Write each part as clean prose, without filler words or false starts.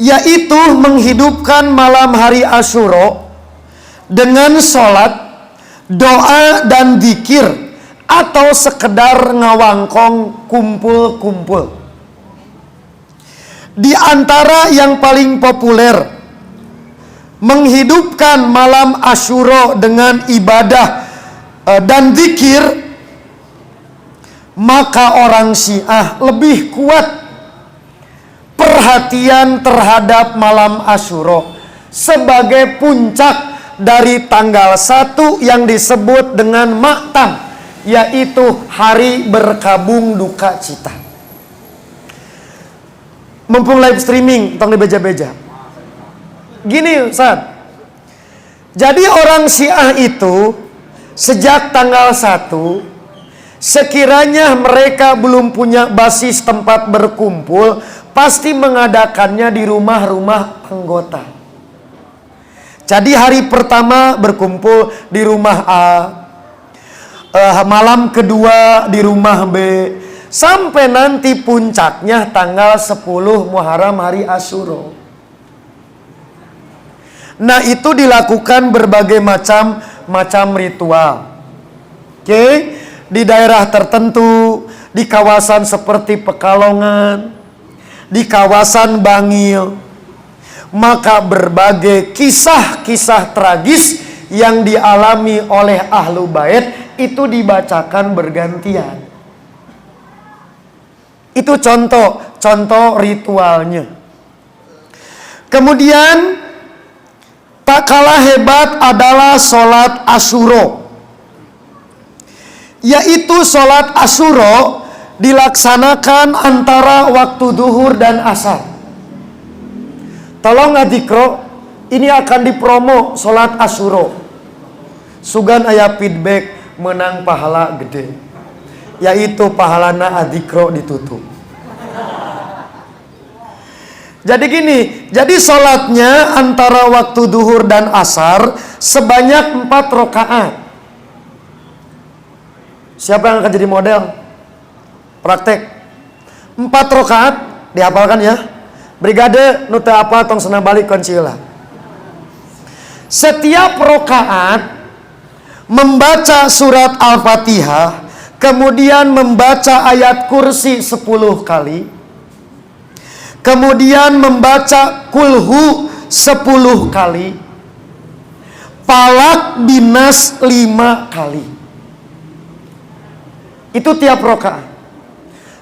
yaitu menghidupkan malam hari Asyura dengan sholat, doa dan zikir, atau sekedar ngawangkong kumpul-kumpul. Di antara yang paling populer, menghidupkan malam Asyura dengan ibadah dan zikir, maka orang Syiah lebih kuat perhatian terhadap malam Asyura sebagai puncak dari tanggal 1 yang disebut dengan Ma'tam, yaitu hari berkabung duka cita. Mumpung live streaming, tong dibeja-beja. Gini Ustaz, jadi orang Syiah itu sejak tanggal 1, sekiranya mereka belum punya basis tempat berkumpul, pasti mengadakannya di rumah-rumah anggota. Jadi hari pertama berkumpul di rumah A, malam kedua di rumah B, sampai nanti puncaknya tanggal 10 Muharram hari Asyura. Nah, itu dilakukan berbagai macam ritual. Oke, di daerah tertentu, di kawasan seperti Pekalongan, di kawasan Bangil, maka berbagai kisah-kisah tragis yang dialami oleh Ahlu Bait itu dibacakan bergantian. Itu contoh ritualnya. Kemudian tak kalah hebat adalah sholat Asyura, yaitu sholat Asyura dilaksanakan antara waktu duhur dan asar. Tolong ngadikro, ini akan dipromo sholat Asyura. Sugan aya feedback menang pahala gede, yaitu pahalana adikro ditutup. Jadi gini, jadi sholatnya antara waktu duhur dan asar sebanyak 4 rakaat. Siapa yang akan jadi model? Praktek 4 rakaat, dihafalkan ya. Brigade nu teu apal tong senang balik koncila. Setiap rakaat membaca surat Al-Fatihah, kemudian membaca ayat kursi 10 kali, kemudian membaca kulhu 10 kali, falak binas 5 kali. Itu tiap rakaat.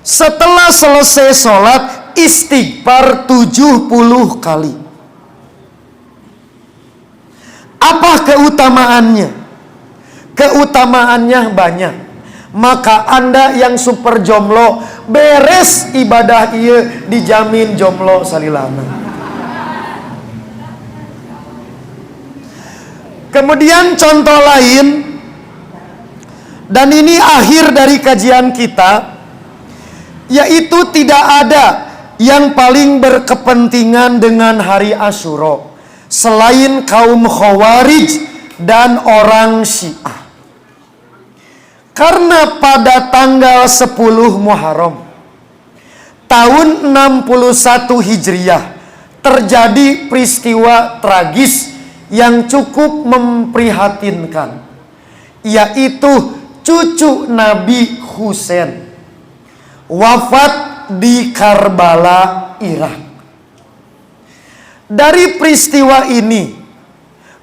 Setelah selesai sholat, istighfar 70 kali. Apa keutamaannya? Keutamaannya banyak. Maka Anda yang super jomblo, beres ibadah ieu dijamin jomblo salilana. Kemudian contoh lain, dan ini akhir dari kajian kita, yaitu tidak ada yang paling berkepentingan dengan hari Asyura selain kaum Khawarij dan orang Syiah. Karena pada tanggal 10 Muharram tahun 61 Hijriah terjadi peristiwa tragis yang cukup memprihatinkan, yaitu cucu Nabi Husain wafat di Karbala, Irak. Dari peristiwa ini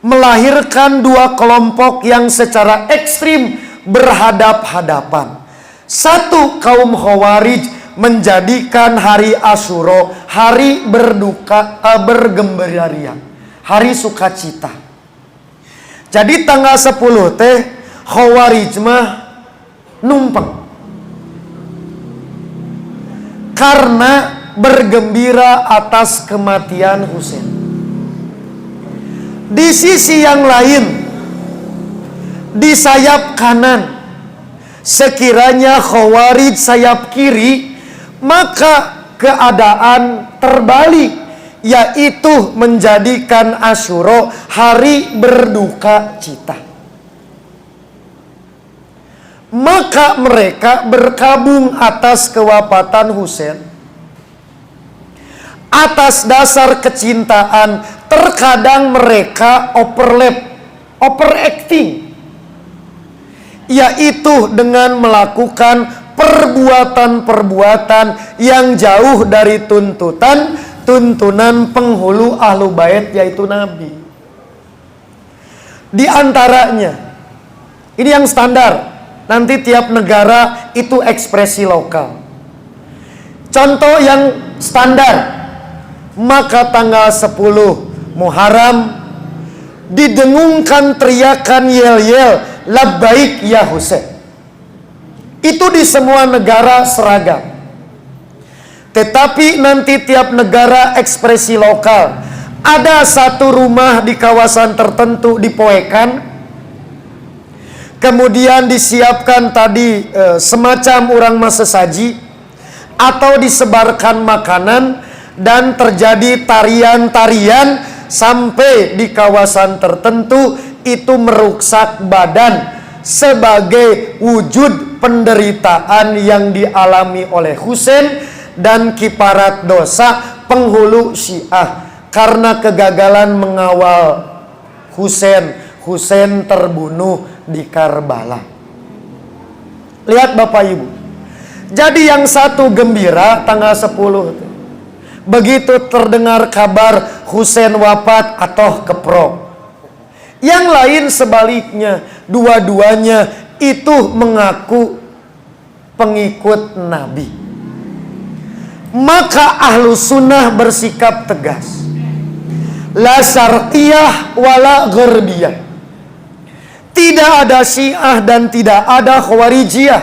melahirkan 2 kelompok yang secara ekstrim berhadap-hadapan. Satu, kaum Khawarij menjadikan hari Asyura hari berduka, bergembira, hari sukacita. Jadi tanggal 10 teh Khawarij mah numpeng karena bergembira atas kematian Husain. Di sisi yang lain, di sayap kanan, sekiranya Khawarij sayap kiri, maka keadaan terbalik, yaitu menjadikan Asyura hari berduka cita. Maka mereka berkabung atas kewafatan Husain. atas dasar kecintaan, terkadang mereka overacting, yaitu dengan melakukan perbuatan-perbuatan yang jauh dari tuntunan penghulu ahlu bait, yaitu Nabi. Di antaranya, ini yang standar, nanti tiap negara itu ekspresi lokal. Contoh yang standar, maka tanggal 10 Muharram didengungkan teriakan yel-yel labbaik ya Husain. Itu di semua negara seragam. Tetapi nanti tiap negara ekspresi lokal. Ada satu rumah di kawasan tertentu dipoekan, kemudian disiapkan tadi semacam urang masa saji, atau disebarkan makanan, dan terjadi tarian-tarian sampai di kawasan tertentu, itu meruksak badan sebagai wujud penderitaan yang dialami oleh Husain dan kiparat dosa penghulu Syiah karena kegagalan mengawal Husain. Husain terbunuh di Karbala. Lihat Bapak Ibu. Jadi yang satu gembira tanggal 10. Begitu terdengar kabar Husain wafat atau keprok. Yang lain sebaliknya, dua-duanya itu mengaku pengikut Nabi. Maka ahlu sunnah bersikap tegas. La syarqiyah wala gharbiyah. Tidak ada Syiah dan tidak ada Khawarijiyah.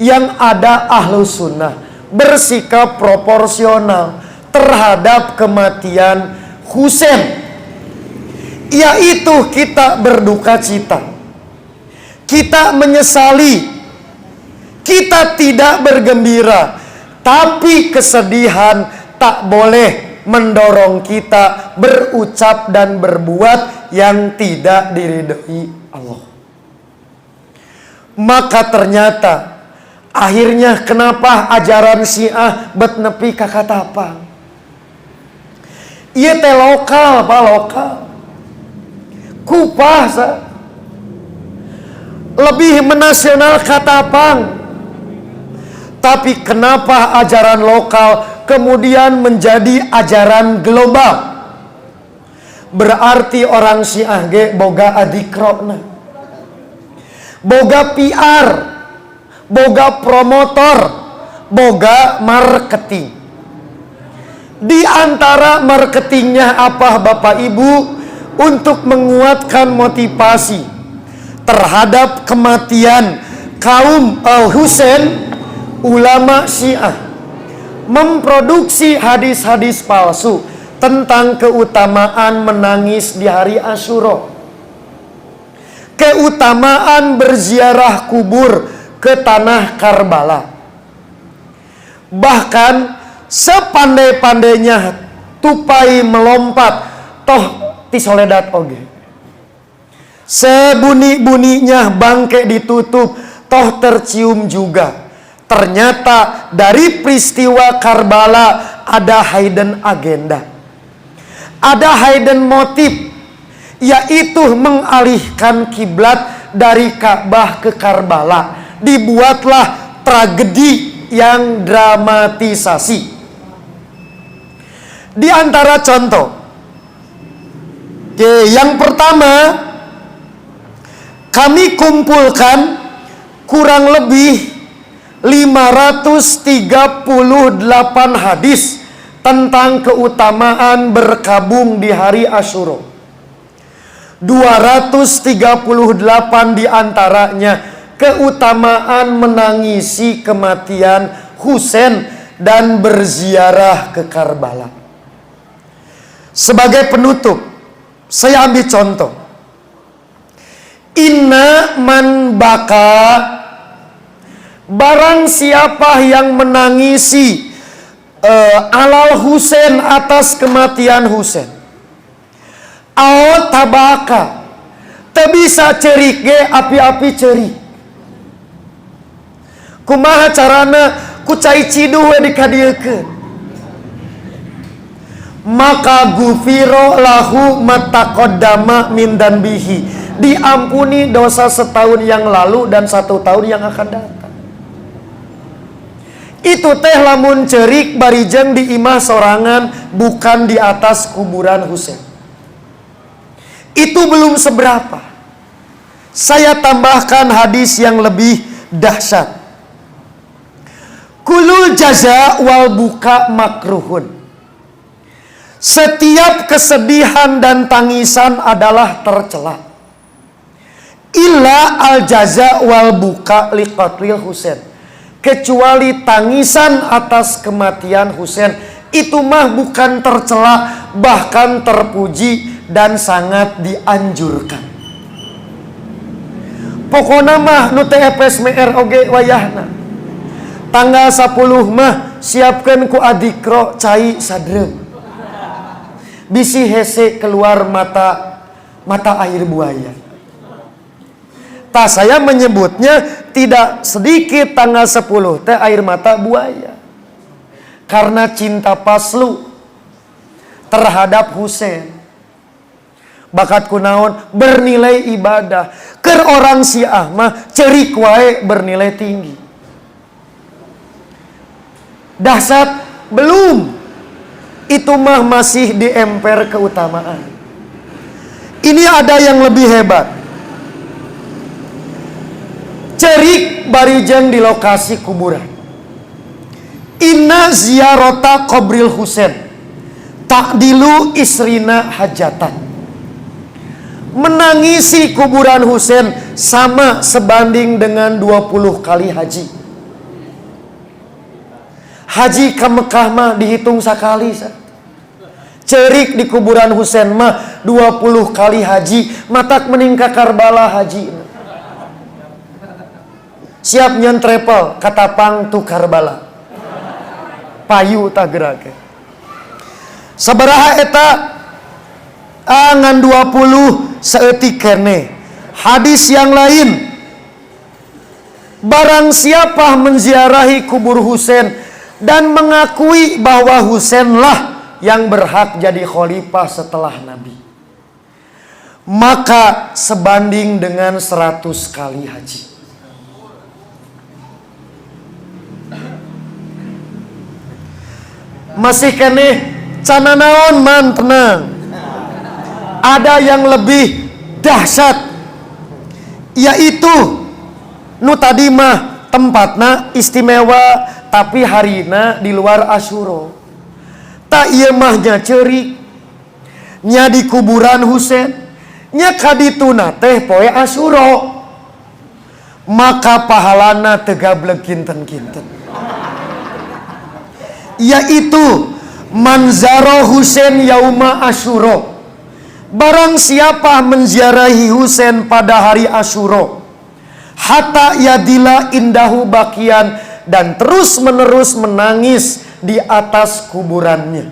Yang ada ahlu sunnah bersikap proporsional terhadap kematian Husain, yaitu kita berduka cita, kita menyesali, kita tidak bergembira, tapi kesedihan tak boleh mendorong kita berucap dan berbuat yang tidak diridhoi Allah. Maka ternyata akhirnya kenapa ajaran Syiah bet nepi ka katapang? Ieu teh lokal, Pak, lokal. Kupah lebih menasional katapang. Tapi kenapa ajaran lokal kemudian menjadi ajaran global? Berarti orang Syiah ge boga adikrona, boga PR, boga promotor, boga marketing. Di antara marketingnya apa Bapak Ibu? Untuk menguatkan motivasi terhadap kematian kaum Husain, ulama Syiah memproduksi hadis-hadis palsu tentang keutamaan menangis di hari Asyura, keutamaan berziarah kubur ke tanah Karbala. Bahkan sepandai-pandainya tupai melompat, toh ti Soledad oge, sebuni-buninya bangke ditutup, toh tercium juga. Ternyata dari peristiwa Karbala ada hidden agenda, ada hidden motif, yaitu mengalihkan kiblat dari Ka'bah ke Karbala. Dibuatlah tragedi yang dramatisasi. Di antara contoh, yang pertama, kami kumpulkan kurang lebih 538 hadis tentang keutamaan berkabung di hari Asyura. 238 diantaranya keutamaan menangisi kematian Husain dan berziarah ke Karbala. Sebagai penutup, saya ambil contoh. Inna man baka, barang siapa yang menangisi alal Husain, atas kematian Husain. Ao tabaka, teu bisa cerik ge api-api cerik. Kumaha carana ku cai ciduh we dikadiekeun. maka gufiro lahu mataqaddama min danbihi, diampuni dosa setahun yang lalu dan 1 tahun yang akan datang. Itu teh lamun cerik barijeng di imah sorangan, bukan di atas kuburan Husein. Itu belum seberapa. Saya tambahkan hadis yang lebih dahsyat. Kulul jaza wal buka makruhun. Setiap kesedihan dan tangisan adalah tercela. Illa al jaza wal buka liqatlil Husain. Kecuali tangisan atas kematian Husain, itu mah bukan tercela, bahkan terpuji dan sangat dianjurkan. Pokona mah nu teh EPSMR oge wayahna. Tanggal 10 mah siapkan ku adikro cai sadrem. Bisi hese keluar mata air buaya. Saya menyebutnya tidak sedikit tanggal 10 teh air mata buaya. Karena cinta paslu terhadap Husain. Bakat kunaon bernilai ibadah. Keur orang Syiah mah cerik wae bernilai tinggi. Dahsyat belum. Itu mah masih di emper keutamaan. Ini ada yang lebih hebat. Cerik barijeng di lokasi kuburan. Inna ziyarota qabril Husain ta'dilu isrina hajatan. Menangisi kuburan Husain sama sebanding dengan 20 kali haji. Haji ke Mekah mah dihitung sekali. Cerik di kuburan Husain mah 20 kali haji. Matak meningkat Karbala haji. Siap nyen travel katapang tu Karbala. Payu tak gerak. Sabaraha eta ngan 20 seeutik kene. Hadis yang lain, barang siapa menziarahi kubur Husain dan mengakui bahwa Husainlah yang berhak jadi khalifah setelah Nabi, maka sebanding dengan 100 kali haji. Masih kene cana naon man, tenang. Ada yang lebih dahsyat, yaitu nu tadi mah tempatna istimewa tapi harina di luar Asyura. Tak ieu mah nya cerik nya di kuburan Husain nya kadituna teh poe Asyura, maka pahalana teu gablek kinten-kinten, yaitu manzaro Husain yauma Asyura. Barang siapa menziarahi Husain pada hari Asyura, hatta yadila indahu bakian, dan terus menerus menangis di atas kuburannya,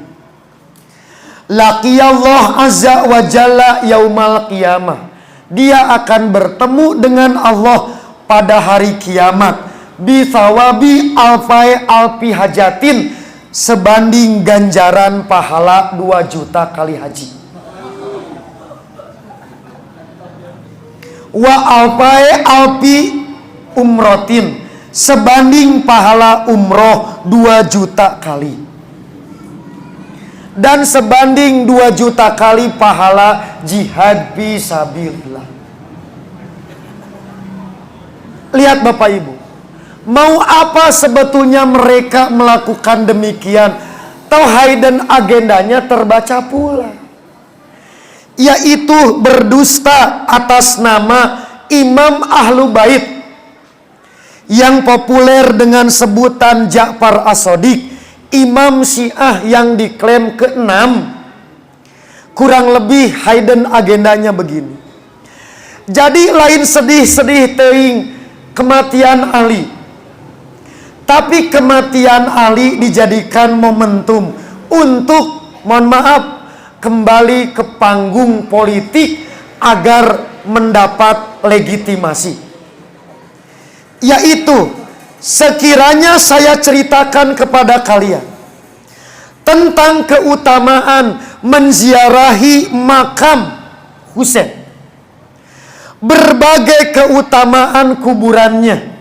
laqiyallah azza wa jalla yaumal qiyamah, dia akan bertemu dengan Allah pada hari kiamat, bi thawabi alfi hajatin, sebanding ganjaran pahala 2 juta kali haji. Wa alfi umrotin, sebanding pahala umroh 2 juta kali. Dan sebanding 2 juta kali pahala jihad fisabilillah. Lihat Bapak Ibu, mau apa sebetulnya mereka melakukan demikian? Tauhid agendanya terbaca pula, yaitu berdusta atas nama Imam Ahlu Bait yang populer dengan sebutan Ja'far As-Shadiq, Imam Syiah yang diklaim ke-6. Kurang lebih hidden agendanya begini. Jadi lain sedih-sedih teuing kematian Ali, tapi kematian Ali dijadikan momentum untuk, mohon maaf, kembali ke panggung politik agar mendapat legitimasi. Yaitu, sekiranya saya ceritakan kepada kalian tentang keutamaan menziarahi makam Husain. Berbagai keutamaan kuburannya.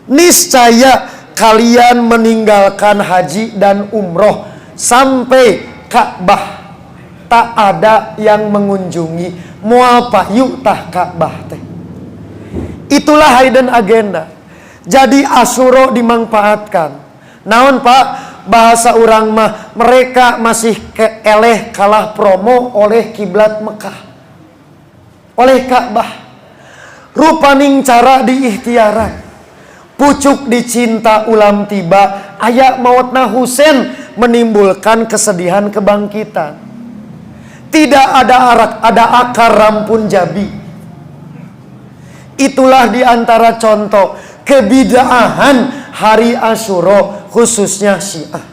Niscaya kalian meninggalkan haji dan umroh sampai Ka'bah, tak ada yang mengunjungi. Moal payu tah Ka'bah teh. Itulah hidden agenda. Jadi Asyura dimanfaatkan. Naon Pak? Bahasa orang mah, mereka masih eleh kalah promo oleh kiblat Mekah, oleh Ka'bah. Rupaning cara diikhtiaran. Pucuk dicinta ulam tiba, aya mautna Husain menimbulkan kesedihan kebangkitan. Tidak ada akar rampun jabi. Itulah diantara contoh kebidaahan hari Asyura khususnya Syiah.